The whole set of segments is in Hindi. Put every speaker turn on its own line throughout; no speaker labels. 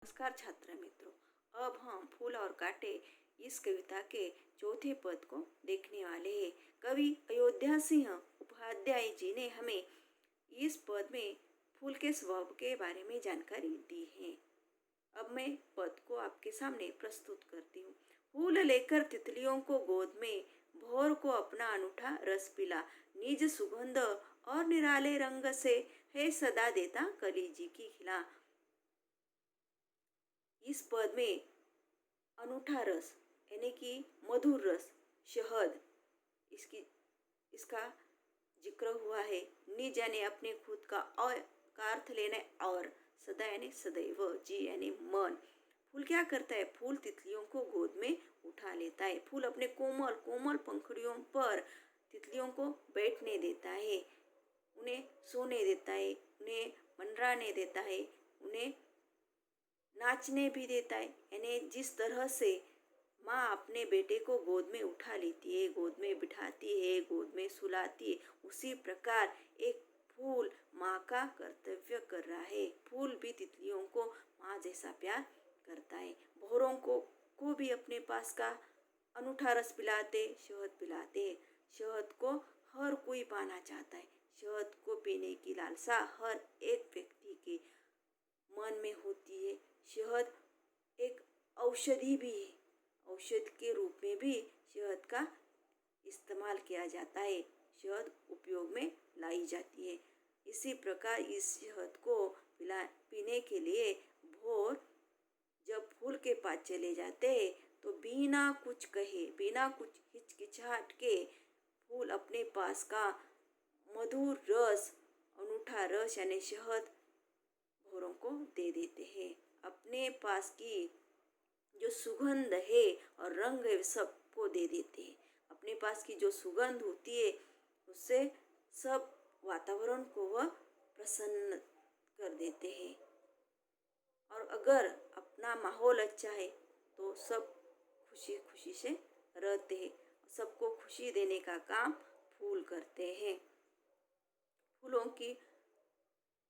नमस्कार छात्र मित्रों। अब हम फूल और कांटे इस कविता के चौथे पद को देखने वाले हैं। कवि अयोध्या सिंह उपाध्याय जी ने हमें इस पद में फूल के स्वभाव के बारे में जानकारी दी है। अब मैं पद को आपके सामने प्रस्तुत करती हूँ। फूल लेकर तितलियों को गोद में भोर को अपना अनूठा रस पिला, निज सुगंध और निराले रंग से है सदा देता कली जी की खिला। इस पद में अनूठा रस यानी कि मधुर रस, शहद, इसकी इसका जिक्र हुआ है। निज यानी अपने खुद का, और का अर्थ लेना, और सदा यानी सदैव, जी यानी मन। फूल क्या करता है? फूल तितलियों को गोद में उठा लेता है। फूल अपने कोमल कोमल पंखुड़ियों पर तितलियों को बैठने देता है, उन्हें सोने देता है, उन्हें मंडराने देता है, उन्हें नाचने भी देता है। यानी जिस तरह से माँ अपने बेटे को गोद में उठा लेती है, गोद में बिठाती है, गोद में सुलाती है, उसी प्रकार एक फूल माँ का कर्तव्य कर रहा है। फूल भी तितलियों को माँ जैसा प्यार करता है। भौरों को भी अपने पास का अनूठा रस पिलाते, शहद पिलाते। शहद को हर कोई पाना चाहता है। शहद को पीने की लालसा हर एक व्यक्ति के मन में होती है। शहद एक औषधि भी है। औषध के रूप में भी शहद का इस्तेमाल किया जाता है। शहद उपयोग में लाई जाती है। इसी प्रकार इस शहद को पीने के लिए भोर जब फूल के पास चले जाते हैं तो बिना कुछ कहे, बिना कुछ हिचकिचाहट के फूल अपने पास का मधुर रस, अनूठा रस यानी शहद भौरों को दे देते हैं। अपने पास की जो सुगंध है और रंग है सबको दे देते हैं। अपने पास की जो सुगंध होती है उससे सब वातावरण को वह प्रसन्न कर देते हैं। और अगर अपना माहौल अच्छा है तो सब खुशी खुशी से रहते हैं। सबको खुशी देने का काम फूल करते हैं। फूलों की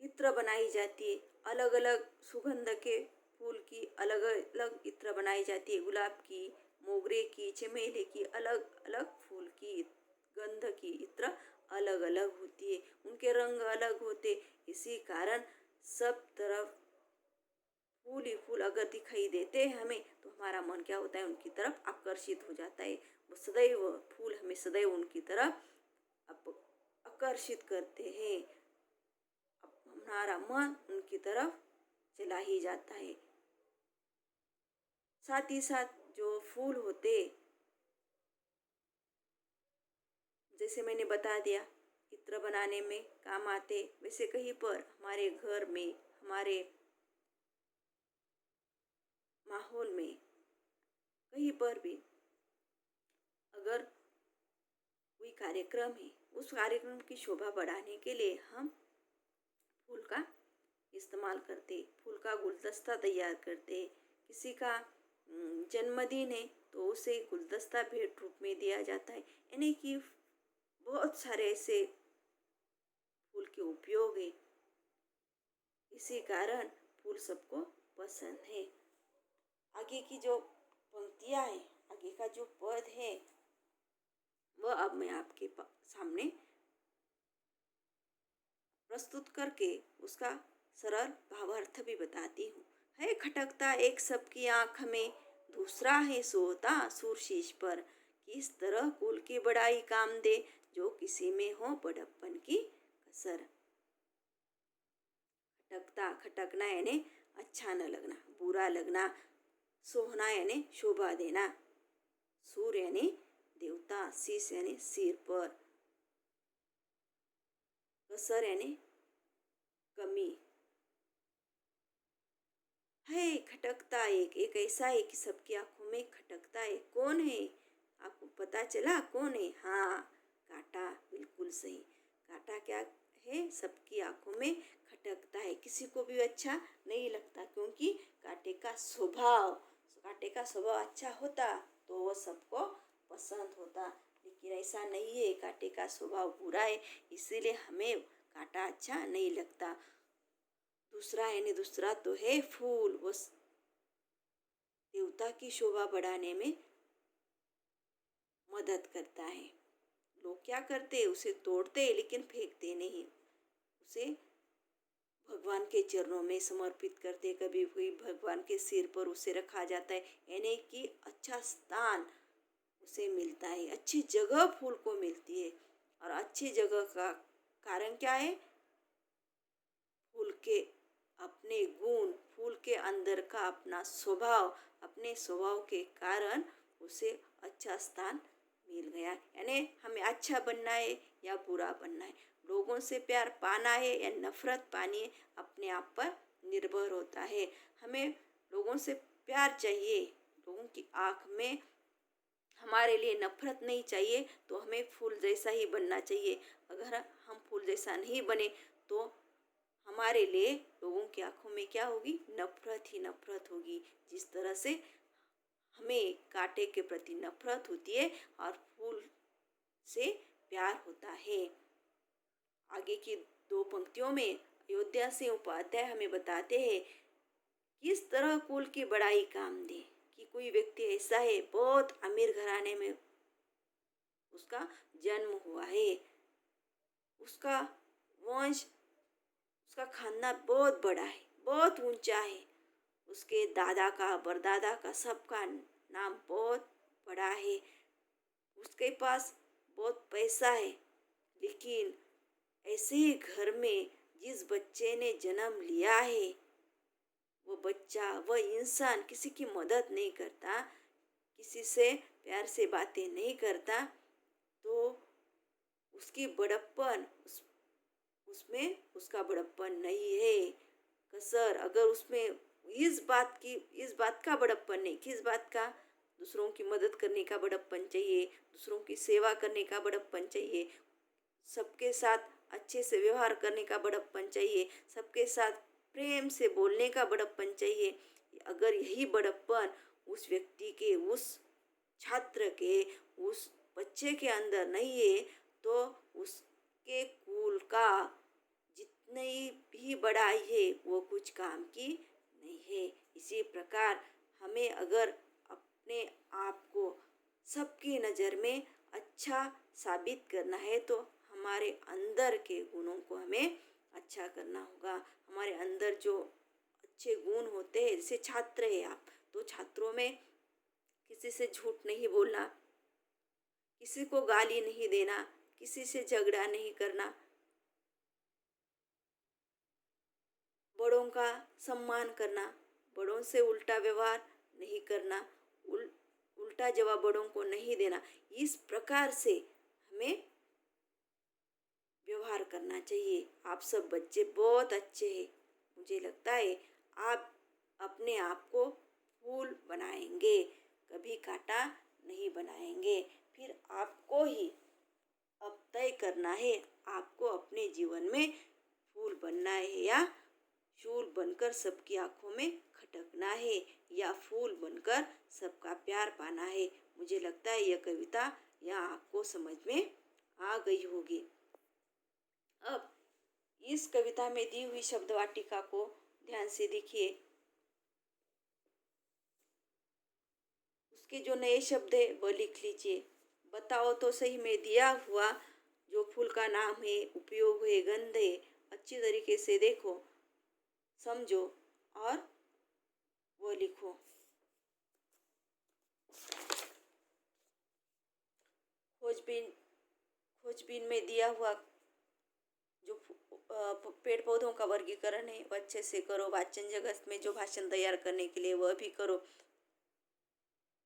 इत्र बनाई जाती है। अलग अलग सुगंध के फूल की अलग अलग इत्र बनाई जाती है। गुलाब की, मोगरे की, चमेली की, अलग अलग फूल की गंध की इत्र अलग अलग होती है। उनके रंग अलग होते। इसी कारण सब तरफ फूल ही फूल अगर दिखाई देते हैं हमें तो हमारा मन क्या होता है? उनकी तरफ आकर्षित हो जाता है। वो सदैव फूल हमें सदैव उनकी तरफ आकर्षित करते हैं। हमारा मन उनकी तरफ चला ही जाता है। साथ ही साथ जो फूल होते, जैसे मैंने बता दिया, इत्र बनाने में काम आते, वैसे कहीं पर हमारे घर में, हमारे माहौल में, कहीं पर भी अगर कोई कार्यक्रम है, उस कार्यक्रम की शोभा बढ़ाने के लिए हम फूल का इस्तेमाल करते, फूल का गुलदस्ता तैयार करते। किसी का जन्मदिन है तो उसे गुलदस्ता भेंट रूप में दिया जाता है। यानी कि बहुत सारे ऐसे फूल के उपयोग है। इसी कारण फूल सबको पसंद है। आगे की जो पंक्तियां है, आगे का जो पद है, वह अब मैं आपके सामने प्रस्तुत करके उसका सरल भावार्थ भी बताती हूँ। है खटकता एक सबकी आंख में, दूसरा है सोता सुर शीश पर। किस तरह कुल की बड़ाई काम दे, जो किसी में हो बड़प्पन की कसर। खटकता, खटकना यानी अच्छा न लगना, बुरा लगना। सोहना यानी शोभा देना। सूर यानी देवता, शीश यानी सिर पर, कसर यानी कमी। है खटकता एक ऐसा है कि सबकी आंखों में खटकता है। कौन है? आपको पता चला कौन है? हाँ, कांटा, बिल्कुल सही। कांटा क्या है? सबकी आंखों में खटकता है। किसी को भी अच्छा नहीं लगता, क्योंकि कांटे का स्वभाव अच्छा होता तो वह सबको पसंद होता। लेकिन ऐसा नहीं है, कांटे का स्वभाव बुरा है, इसीलिए हमें कांटा अच्छा नहीं लगता। दूसरा यानी दूसरा तो है फूल, वो देवता की शोभा बढ़ाने में मदद करता है। लोग क्या करते, उसे तोड़ते लेकिन फेंकते नहीं, उसे भगवान के चरणों में समर्पित करते। कभी भी भगवान के सिर पर उसे रखा जाता है, यानी कि अच्छा स्थान उसे मिलता है, अच्छी जगह फूल को मिलती है। और अच्छी जगह का कारण क्या है? फूल के अपने गुण, फूल के अंदर का अपना स्वभाव, अपने स्वभाव के कारण उसे अच्छा स्थान मिल गया। यानी हमें अच्छा बनना है या बुरा बनना है, लोगों से प्यार पाना है या नफरत पानी है, अपने आप पर निर्भर होता है। हमें लोगों से प्यार चाहिए, लोगों की आँख में हमारे लिए नफरत नहीं चाहिए, तो हमें फूल जैसा ही बनना चाहिए। अगर हम फूल जैसा नहीं बने तो हमारे लिए लोगों की आंखों में क्या होगी? नफरत ही नफरत होगी। जिस तरह से हमें कांटे के प्रति नफरत होती है और फूल से प्यार होता है। आगे की दो पंक्तियों में अयोध्या सिंह उपाध्याय हमें बताते हैं किस तरह कुल की बड़ाई काम दे। कि कोई व्यक्ति ऐसा है, बहुत अमीर घराने में उसका जन्म हुआ है, उसका वंश, उसका खानदान बहुत बड़ा है, बहुत ऊंचा है, उसके दादा का परदादा का सबका नाम बहुत बड़ा है, उसके पास बहुत पैसा है। लेकिन ऐसे ही घर में जिस बच्चे ने जन्म लिया है, वो बच्चा, वह इंसान किसी की मदद नहीं करता, किसी से प्यार से बातें नहीं करता, तो उसकी बड़प्पन उसमें उसका बड़प्पन नहीं है। कसर अगर उसमें इस बात का बड़प्पन नहीं, किस बात का? दूसरों की मदद करने का बड़प्पन चाहिए, दूसरों की सेवा करने का बड़प्पन चाहिए, सबके साथ अच्छे से व्यवहार करने का बड़प्पन चाहिए, सबके साथ प्रेम से बोलने का बड़प्पन चाहिए। अगर यही बड़प्पन उस व्यक्ति के, उस छात्र के, उस बच्चे के अंदर नहीं है, तो उसके कुल का जितनी भी बड़ाई है वो कुछ काम की नहीं है। इसी प्रकार हमें अगर अपने आप को सबकी नज़र में अच्छा साबित करना है तो हमारे अंदर के गुणों को हमें अच्छा करना होगा। हमारे अंदर जो अच्छे गुण होते हैं, जैसे छात्र है आप, तो छात्रों में किसी से झूठ नहीं बोलना, किसी को गाली नहीं देना, किसी से झगड़ा नहीं करना, बड़ों का सम्मान करना, बड़ों से उल्टा व्यवहार नहीं करना, उल्टा जवाब बड़ों को नहीं देना। इस प्रकार से हमें व्यवहार करना चाहिए। आप सब बच्चे बहुत अच्छे हैं, मुझे लगता है आप अपने आप को फूल बनाएंगे, कभी कांटा नहीं बनाएंगे। फिर आपको ही अब तय करना है, आपको अपने जीवन में फूल बनना है या शूल बनकर सबकी आंखों में खटकना है, या फूल बनकर सबका प्यार पाना है। मुझे लगता है यह कविता या आपको समझ में आ गई होगी। अब इस कविता में दी हुई शब्द वाटिका को ध्यान से देखिए। उसके जो नए शब्द है वह लिख लीजिए। बताओ तो सही में दिया हुआ जो फूल का नाम है, उपयोग है, गंध है, अच्छी तरीके से देखो, समझो और वो लिखो। खोजबीन खोजबीन में दिया हुआ जो पेड़ पौधों का वर्गीकरण है वह अच्छे से करो। वाचन जगत में जो भाषण तैयार करने के लिए वह भी करो।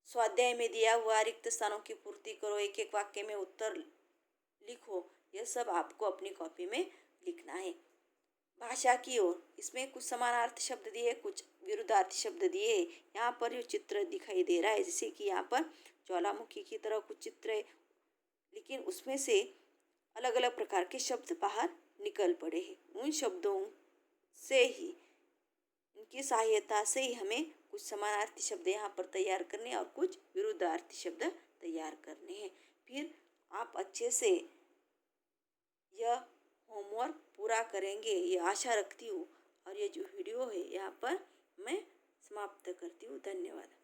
स्वाध्याय में दिया हुआ रिक्त स्थानों की पूर्ति करो, एक एक वाक्य में उत्तर लिखो। यह सब आपको अपनी कॉपी में लिखना है। भाषा की ओर, इसमें कुछ समानार्थी शब्द दिए, कुछ विरुद्धार्थी शब्द दिए। यहाँ पर जो चित्र दिखाई दे रहा है, जैसे कि यहाँ पर ज्वालामुखी की तरह कुछ चित्र है, लेकिन उसमें से अलग अलग प्रकार के शब्द बाहर निकल पड़े हैं। उन शब्दों से ही, उनकी सहायता से ही हमें कुछ समानार्थी शब्द यहाँ पर तैयार करने और कुछ विरुद्धार्थी शब्द तैयार करने हैं। फिर आप अच्छे से यह होमवर्क पूरा करेंगे, ये आशा रखती हूँ। और ये जो वीडियो है यहाँ पर मैं समाप्त करती हूँ। धन्यवाद।